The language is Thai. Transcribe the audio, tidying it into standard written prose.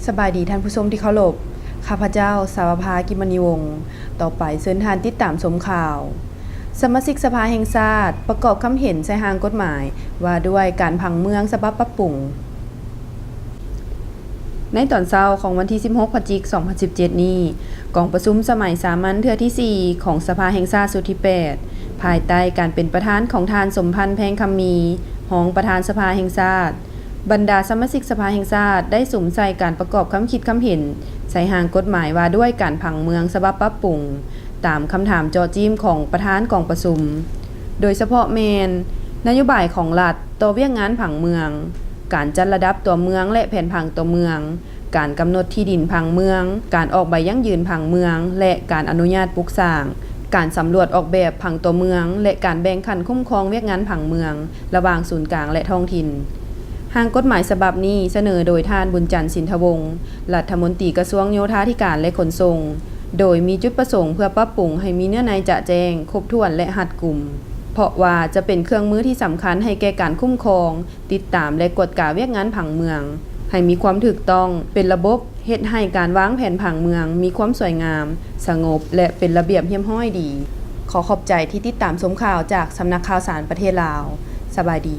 สบายดีท่านผู้ชมที่เคารพข้าพเจ้าสาวภากิมณีวงศ์ต่อไปเชิญท่านติดตามชมข่าวสมาชิกสภาแห่งชาติประกอบคำเห็นใช้ทางกฎหมายว่าด้วยการผังเมืองฉบับปรับปรุงในตอนเช้าของวันที่16 พฤศจิกายน 2017 นี้กองประชุมสมัยสามัญเทื่อที่ 4 ของสภาแห่งชาติสุดที่ 8 ภายใต้การเป็นประธานของทานสมพันธ์แพงคำมีรองประธานสภาแห่งชาติบรรดาสมาชิกสภาแห่งชาติได้สุมใส่การประกอบคำคิดคำเห็นใส่หางกฎหมายว่าด้วยการผังเมืองฉบับปรับปรุงตามคำถามเจาะจิ้มของประธานกองประชุมโดยเฉพาะแมนนโยบายของรัฐต่อเวียกงานผังเมืองการจัดระดับตัวเมืองและแผนผังตัวเมืองการกำหนดที่ดินผังเมืองการออกใบยั่งยืนผังเมืองและการอนุญาตปลูกสร้างการสำรวจออกแบบผังตัวเมืองและการแบ่งขั้นคุ้มครองเวียกงานผังเมืองระหว่างศูนย์กลางและท้องถิ่นหางกฎหมายฉบับนี้เสนอโดยท่านบุญจันทร์สินทวงศ์รัฐมนตรีกระทรวงโยธาธิการและขนส่งโดยมีจุดประสงค์เพื่อปรับปรุงให้มีเนื้อในจะแจ้งครบถ้วนและรัดกุมเพราะว่าจะเป็นเครื่องมือที่สำคัญให้แก่การคุ้มครองติดตามและกวดกาเวียกงานผังเมืองให้มีความถูกต้องเป็นระบบเฮ็ดให้การวางแผนผังเมืองมีความสวยงามสงบและเป็นระเบียบเรียบร้อยดีขอขอบใจที่ติดตามชมข่าวจากสำนักข่าวสารประเทศลาวสบายดี